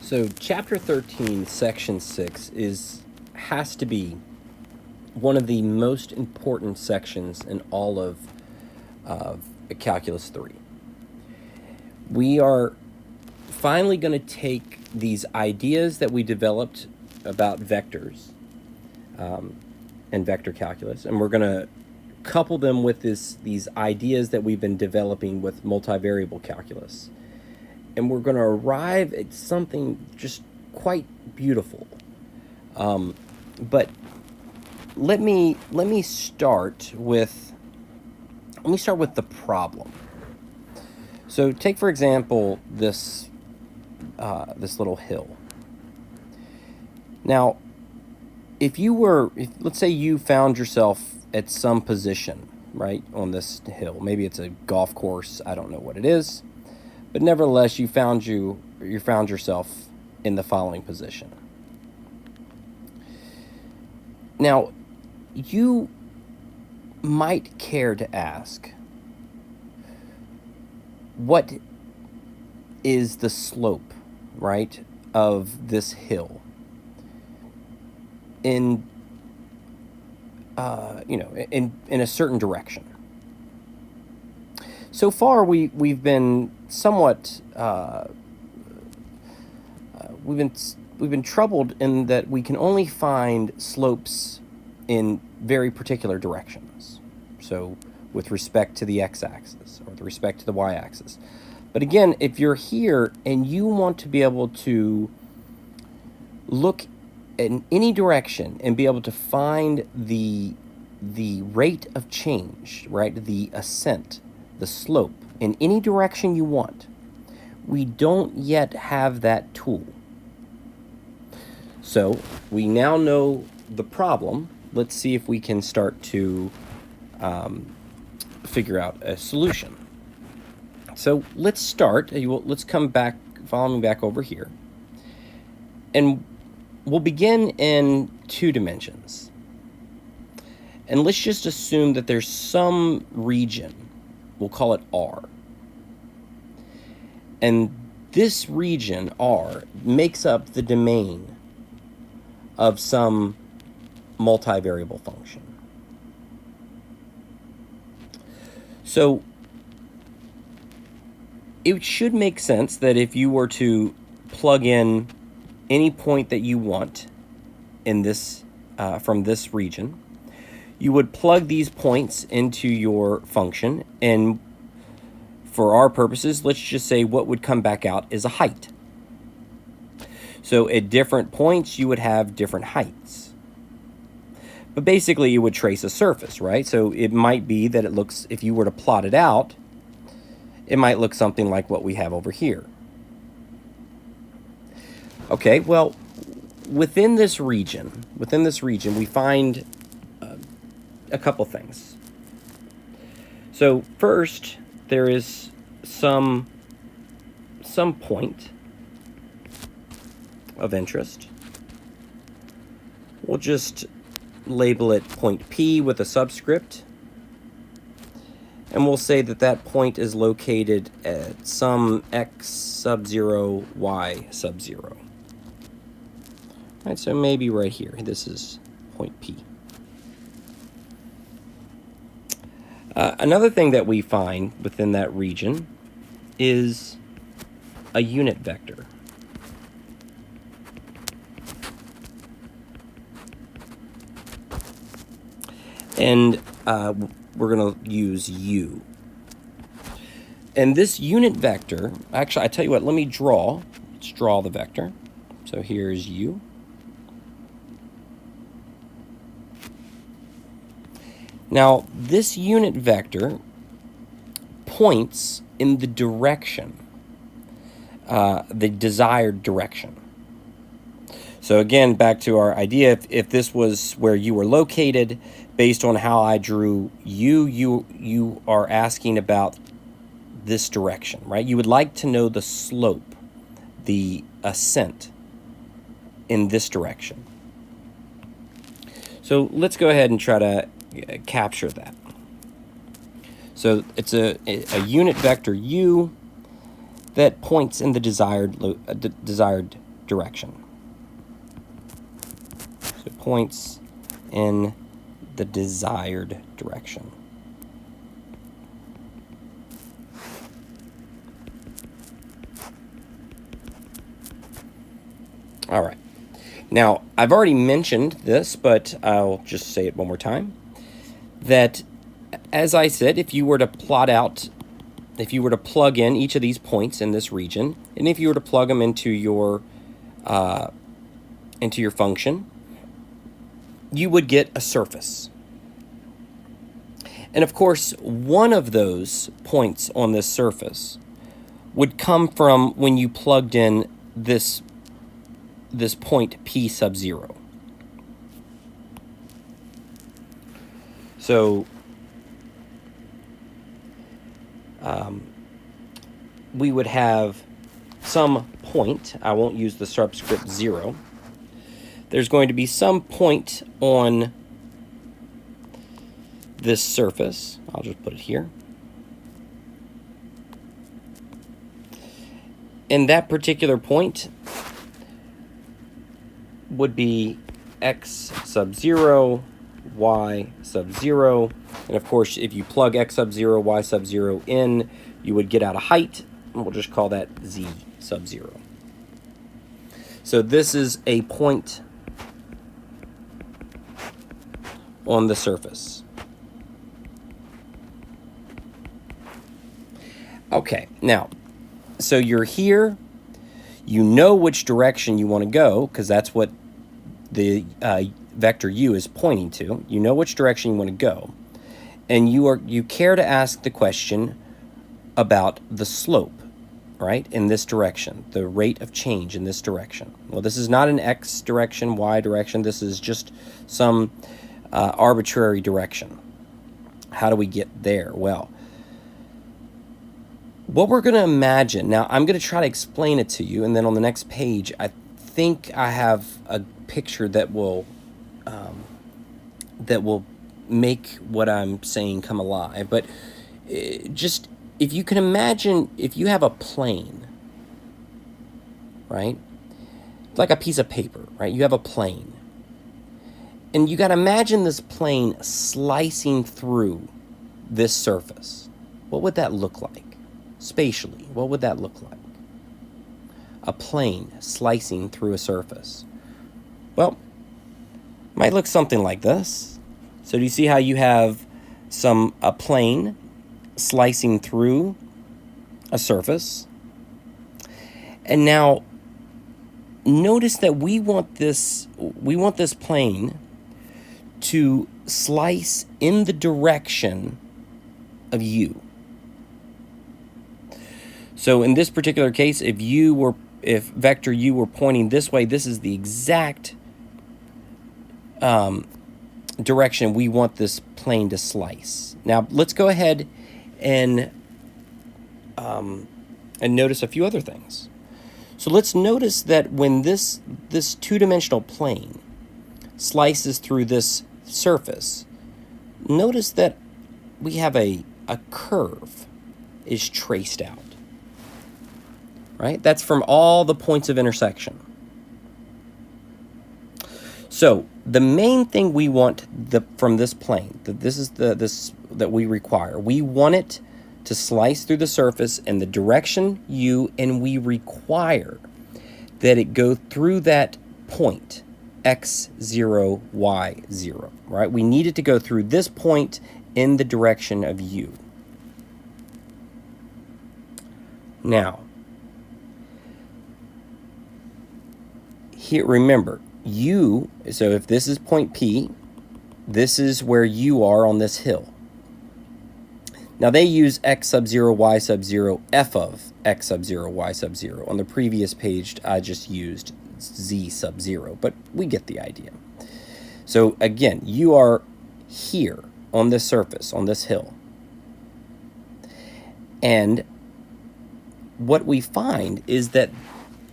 So chapter 13, section 6 has to be one of the most important sections in all of Calculus 3. We are finally going to take these ideas that we developed about vectors and vector calculus, and we're going to couple them with these ideas that we've been developing with multivariable calculus. And we're going to arrive at something just quite beautiful. But let me start with the problem. So take, for example, this little hill. Now, let's say you found yourself at some position, right, on this hill. Maybe it's a golf course. I don't know what it is. But nevertheless, you found yourself in the following position. Now, you might care to ask, what is the slope, right, of this hill in a certain direction? So far, we've been somewhat we've been troubled in that we can only find slopes in very particular directions. So with respect to the x-axis or with respect to the y-axis. But again, if you're here and you want to be able to look in any direction and be able to find the rate of change, right, the ascent, the slope, in any direction you want, we don't yet have that tool. So we now know the problem. Let's see if we can start to figure out a solution. So let's come back, follow me back over here. And we'll begin in 2 dimensions. And let's just assume that there's some region, we'll call it R. And this region, R, makes up the domain of some multivariable function. So it should make sense that if you were to plug in any point that you want in this from this region, you would plug these points into your function, and for our purposes, let's just say what would come back out is a height. So at different points, you would have different heights. But basically, you would trace a surface, right? So it might be that it looks, if you were to plot it out, it might look something like what we have over here. Okay, well, within this region, we find a couple things. So first, there is some point of interest. We'll just label it point P with a subscript. And we'll say that that point is located at some x sub 0, y sub 0. All right, so maybe right here. This is point P. Another thing that we find within that region is a unit vector. And we're going to use u. And this unit vector, actually, I tell you what, let's draw the vector. So here's u. Now, this unit vector points in the direction, the desired direction. So again, back to our idea, if this was where you were located, based on how I drew you are asking about this direction, right? You would like to know the slope, the ascent in this direction. So let's go ahead and try to capture that. So it's a unit vector u that points in the desired direction. So points in the desired direction. All right. Now, I've already mentioned this, but I'll just say it one more time. That, as I said, if you were to plot out, if you were to plug in each of these points in this region, and if you were to plug them into your function, you would get a surface. And of course, one of those points on this surface would come from when you plugged in this point P sub 0. So we would have some point, I won't use the subscript 0. There's going to be some point on this surface. I'll just put it here. And that particular point would be x sub 0, y sub 0. And of course, if you plug x sub 0, y sub 0 in, you would get out a height. And we'll just call that z sub 0. So this is a point on the surface. Okay, now, so you're here. You know which direction you want to go, because that's what the vector u is pointing to. You know which direction you want to go. And you care to ask the question about the slope, right, in this direction, the rate of change in this direction. Well, this is not an x direction, y direction. This is just some arbitrary direction. How do we get there? Well, what we're going to imagine, now I'm going to try to explain it to you, and then on the next page, I think I have a picture that will make what I'm saying come alive. But just, if you can imagine, if you have a plane, right, like a piece of paper, right, you have a plane, and you got to imagine this plane slicing through this surface. What would that look like? Spatially, what would that look like? A plane slicing through a surface. Well, it might look something like this. So do you see how you have a plane slicing through a surface? And now notice that we want this plane to slice in the direction of u. So in this particular case, if vector u were pointing this way, this is the exact direction we want this plane to slice. Now let's go ahead and notice a few other things. So let's notice that when this two-dimensional plane slices through this surface, notice that we have a curve is traced out. Right? That's from all the points of intersection. So the main thing we want from this plane, that we require, we want it to slice through the surface in the direction u, and we require that it go through that point x0, y0. Right? We need it to go through this point in the direction of u. Now, here, remember, u, so if this is point P, this is where you are on this hill. Now they use x sub 0, y sub 0, f of x sub 0, y sub 0. On the previous page, I just used z sub 0, but we get the idea. So again, you are here on this surface, on this hill. And what we find is that,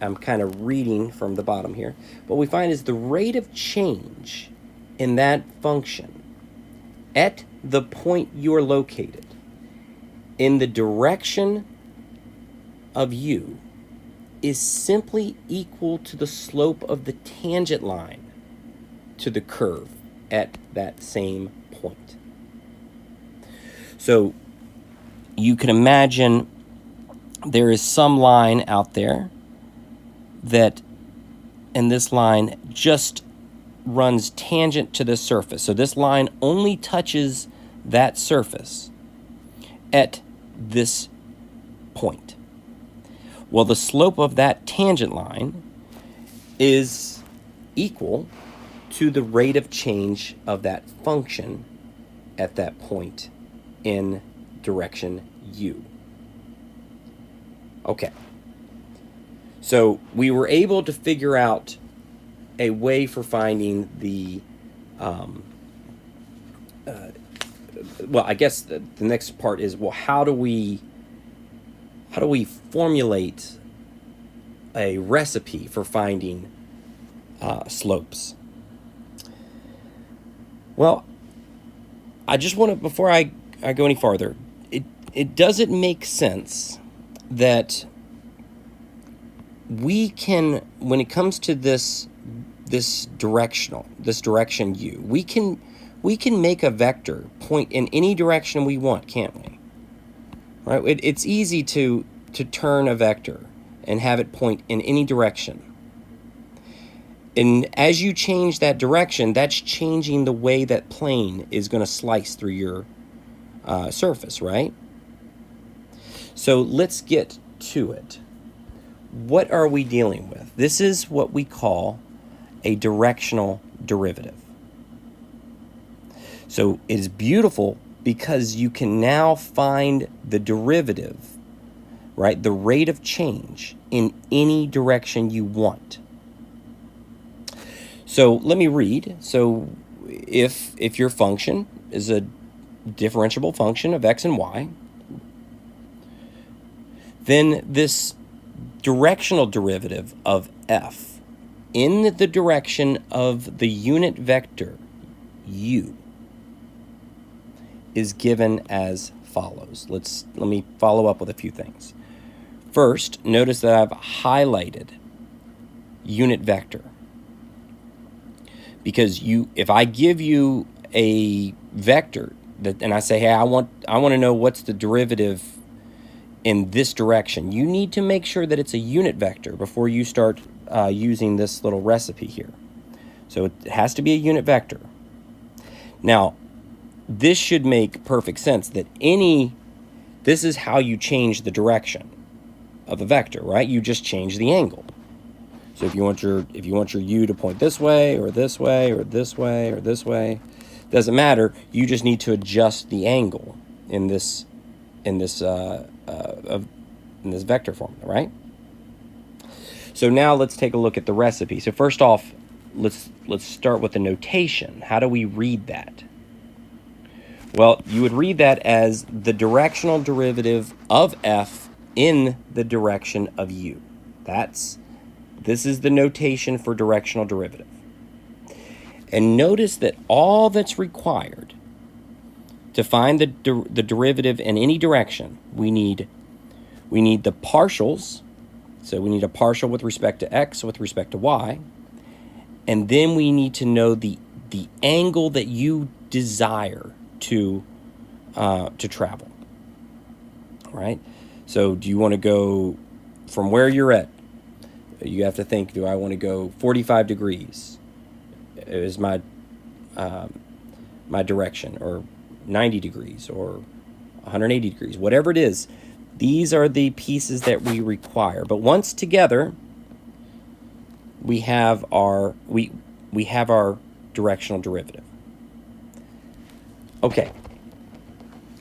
I'm kind of reading from the bottom here. What we find is the rate of change in that function at the point you're located in the direction of u is simply equal to the slope of the tangent line to the curve at that same point. So you can imagine there is some line out there that, and this line just runs tangent to this surface. So this line only touches that surface at this point. Well, the slope of that tangent line is equal to the rate of change of that function at that point in direction u. Okay. So we were able to figure out a way for finding the, well, I guess the next part is, well, how do we formulate a recipe for finding slopes? Well, I just want to, before I go any farther, it doesn't make sense that we can, when it comes to this direction u, we can make a vector point in any direction we want, can't we? Right? It's easy to turn a vector and have it point in any direction. And as you change that direction, that's changing the way that plane is going to slice through your surface, right? So let's get to it. What are we dealing with? This is what we call a directional derivative. So it is beautiful because you can now find the derivative, right? The rate of change in any direction you want. So let me read. So if your function is a differentiable function of x and y, then this directional derivative of f in the direction of the unit vector u is given as follows. Let me follow up with a few things. First, notice that I've highlighted unit vector, because if I give you a vector and I say, hey, I want to know what's the derivative in this direction, you need to make sure that it's a unit vector before you start using this little recipe here. So it has to be a unit vector. Now, this should make perfect sense that this is how you change the direction of a vector, right? You just change the angle. So if you want your u to point this way or this way or this way or this way, doesn't matter. You just need to adjust the angle in this vector formula, right? So now let's take a look at the recipe. So first off, let's start with the notation. How do we read that? Well, you would read that as the directional derivative of f in the direction of u. This is the notation for directional derivative. And notice that all that's required to find the derivative in any direction, we need the partials. So we need a partial with respect to x, with respect to y. And then we need to know the angle that you desire to travel. All right? So do you want to go from where you're at? You have to think, do I want to go 45 degrees is my direction, or 90 degrees, or 180 degrees, whatever it is. These are the pieces that we require. But once together, we have our directional derivative. Okay.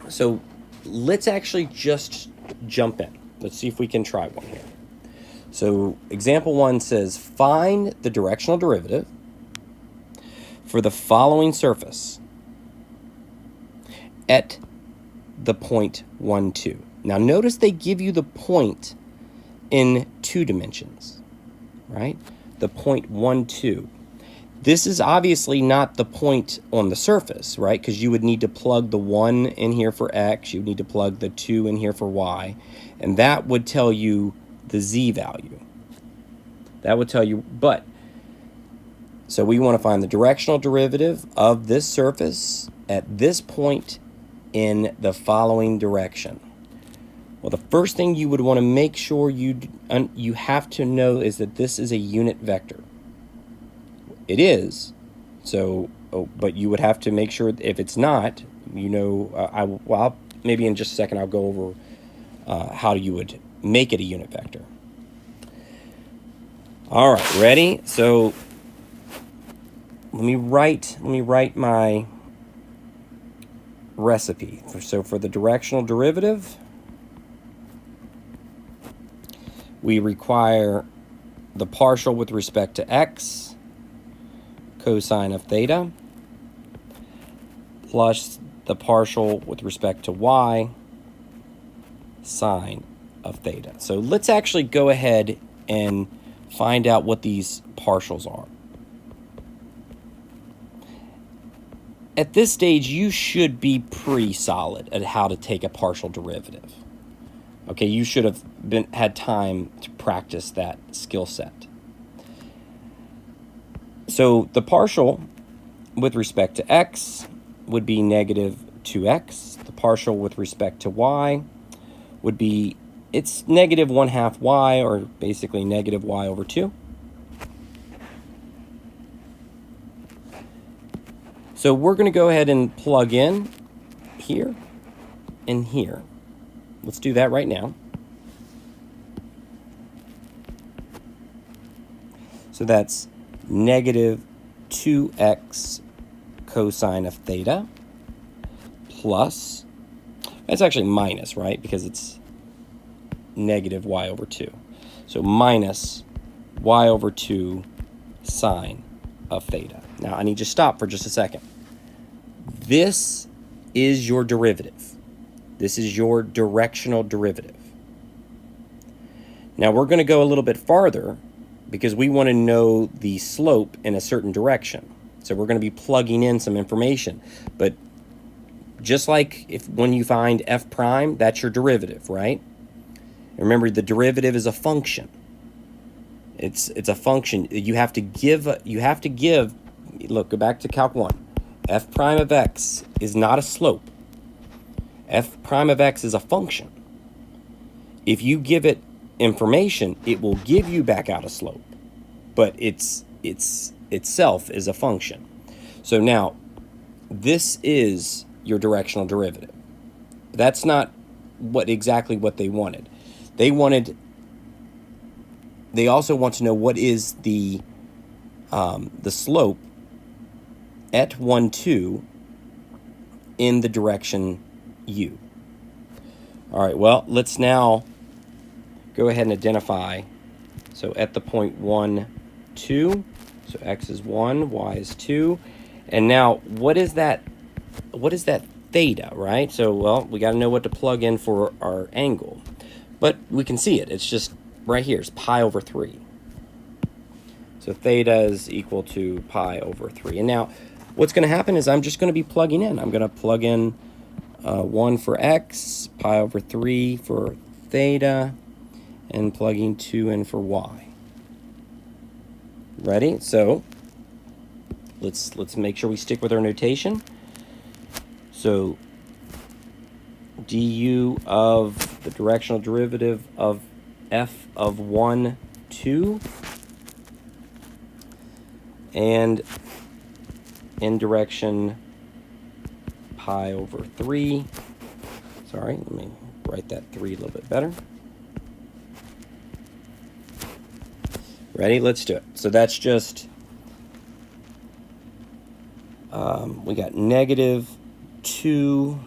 So let's actually just jump in. Let's see if we can try one here. So example 1 says, find the directional derivative for the following surface at the point 1, 2. Now notice they give you the point in 2 dimensions, right? The point 1, 2. This is obviously not the point on the surface, right? Because you would need to plug the 1 in here for x, you would need to plug the 2 in here for y, and that would tell you the z value. That would tell you, but, so we want to find the directional derivative of this surface at this point in the following direction. Well, the first thing you would want to make sure you have to know is that this is a unit vector. It is, so, but you would have to make sure if it's not, you know, well, maybe in just a second I'll go over how you would make it a unit vector. All right, ready? So let me write my recipe. So for the directional derivative, we require the partial with respect to x, cosine of theta, plus the partial with respect to y, sine of theta. So let's actually go ahead and find out what these partials are. At this stage, you should be pretty solid at how to take a partial derivative. Okay, you should have had time to practice that skill set. So the partial with respect to x would be negative 2x. The partial with respect to y would be, it's negative 1/2 y, or basically negative y over 2. So we're going to go ahead and plug in here and here. Let's do that right now. So that's negative 2x cosine of theta plus, that's actually minus, right? Because it's negative y over 2. So minus y over 2 sine of theta. Now I need you to stop for just a second. This is your derivative. This is your directional derivative. Now we're going to go a little bit farther because we want to know the slope in a certain direction. So we're going to be plugging in some information. But just like when you find f prime, that's your derivative, right? Remember, the derivative is a function. It's a function. You have to give, look, go back to Calc 1. F prime of x is not a slope. F prime of x is a function. If you give it information, it will give you back out a slope, but it's itself is a function. So now, this is your directional derivative. That's not exactly what they wanted. They also want to know what is the slope at 1, 2 in the direction u. All right, well, let's now go ahead and identify. So at the point 1, 2, so x is 1, y is 2. And now, what is that theta, right? So, well, we got to know what to plug in for our angle. But we can see it. It's just right here. It's pi over 3. So theta is equal to pi over 3. And now, what's going to happen is I'm just going to be plugging in. I'm going to plug in 1 for x, pi over 3 for theta, and plugging 2 in for y. Ready? So let's make sure we stick with our notation. So du of the directional derivative of f of 1, 2, and in direction pi over 3. Sorry, let me write that 3 a little bit better. Ready? Let's do it. So that's just, we got negative 2.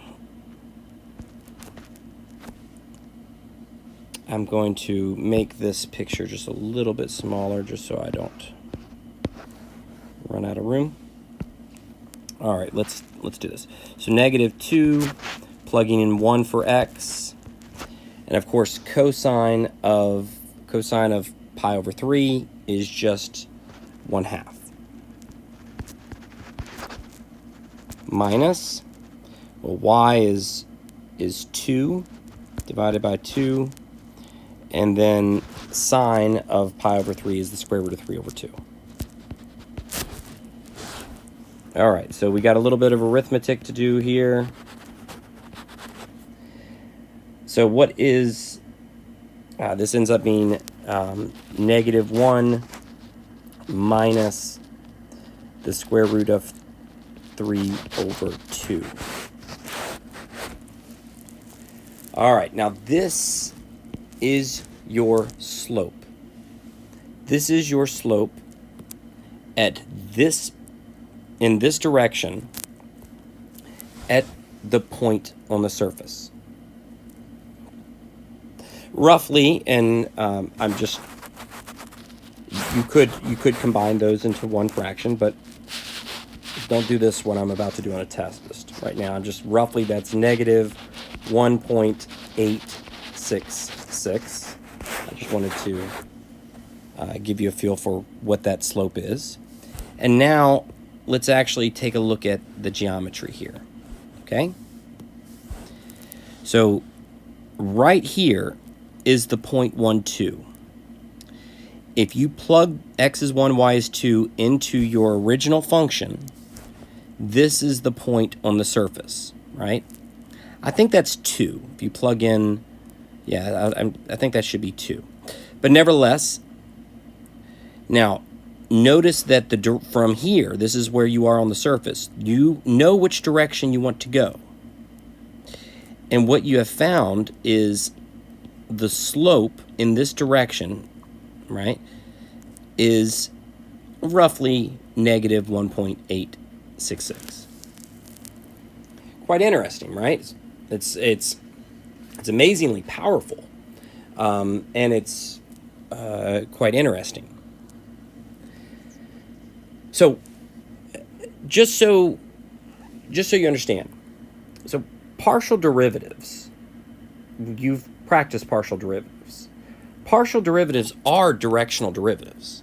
I'm going to make this picture just a little bit smaller just so I don't run out of room. All right, let's do this. So negative 2, plugging in 1 for x, and of course cosine of pi over 3 is just 1/2. Minus, well, y is 2 divided by 2, and then sine of pi over 3 is the square root of 3 over 2. All right, so we got a little bit of arithmetic to do here. So what is, this ends up being -1 minus the square root of 3 over 2. All right, now this is your slope. This is your slope at this, in this direction, at the point on the surface. Roughly, and I'm just, you could combine those into one fraction, but don't do this when I'm about to do on a test just right now. Just roughly, that's negative 1.866. I just wanted to give you a feel for what that slope is. And now let's actually take a look at the geometry here, okay? So right here is the point 1, 2. If you plug x is 1, y is 2 into your original function, this is the point on the surface, right? I think that's 2. If you plug in, yeah, I think that should be 2. But nevertheless, now notice that from here, this is where you are on the surface. You know which direction you want to go. And what you have found is the slope in this direction, right, is roughly negative 1.866. Quite interesting, right? It's amazingly powerful, and it's quite interesting. So, just so you understand, so partial derivatives, you've practiced partial derivatives. Partial derivatives are directional derivatives.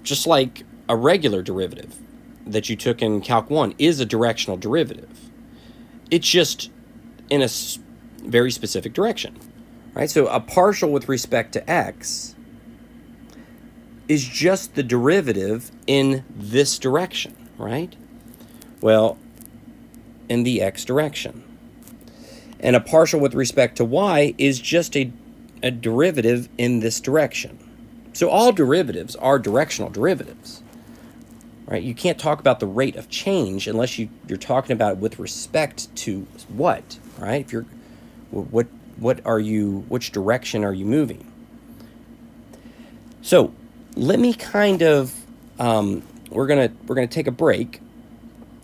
Just like a regular derivative that you took in Calc 1 is a directional derivative. It's just in a very specific direction, right? So a partial with respect to x is just the derivative in this direction, right? Well, in the x direction. And a partial with respect to y is just a derivative in this direction. So all derivatives are directional derivatives, right? You can't talk about the rate of change unless you're talking about it with respect to what, right? If you're, which direction are you moving? So let me kind of, we're gonna take a break.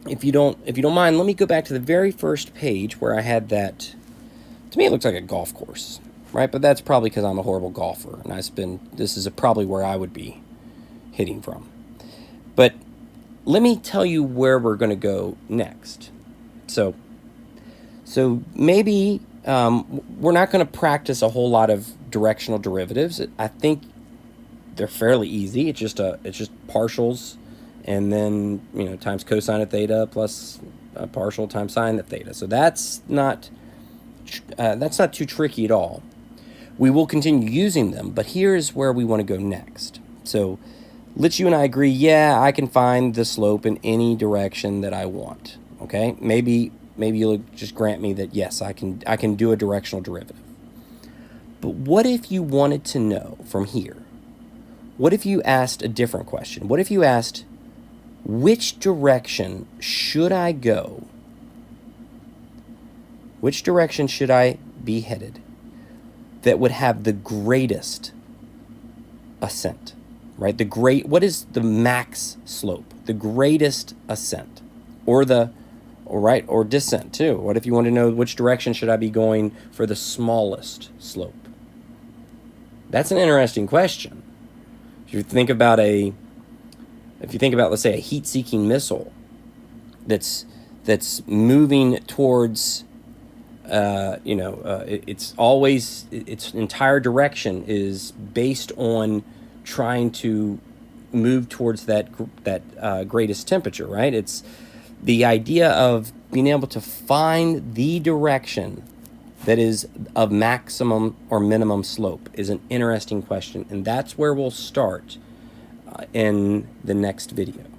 If you don't mind, let me go back to the very first page where I had that. To me, it looks like a golf course, right? But that's probably because I'm a horrible golfer, and this is probably where I would be hitting from. But let me tell you where we're going to go next. So maybe we're not going to practice a whole lot of directional derivatives. I think they're fairly easy. It's just partials, and then times cosine of theta plus a partial times sine of theta. So that's not too tricky at all. We will continue using them, but here's where we want to go next. So let's you and I agree, yeah, I can find the slope in any direction that I want. Okay, maybe you'll just grant me that yes, I can do a directional derivative. But what if you wanted to know from here? What if you asked a different question? What if you asked, which direction should I go? Which direction should I be headed that would have the greatest ascent, right? What is the max slope? The greatest ascent, or descent too. What if you want to know which direction should I be going for the smallest slope? That's an interesting question. If you think about, let's say, a heat-seeking missile that's moving towards, its entire direction is based on trying to move towards that greatest temperature, right? It's the idea of being able to find the direction that is of maximum or minimum slope is an interesting question, and that's where we'll start in the next video.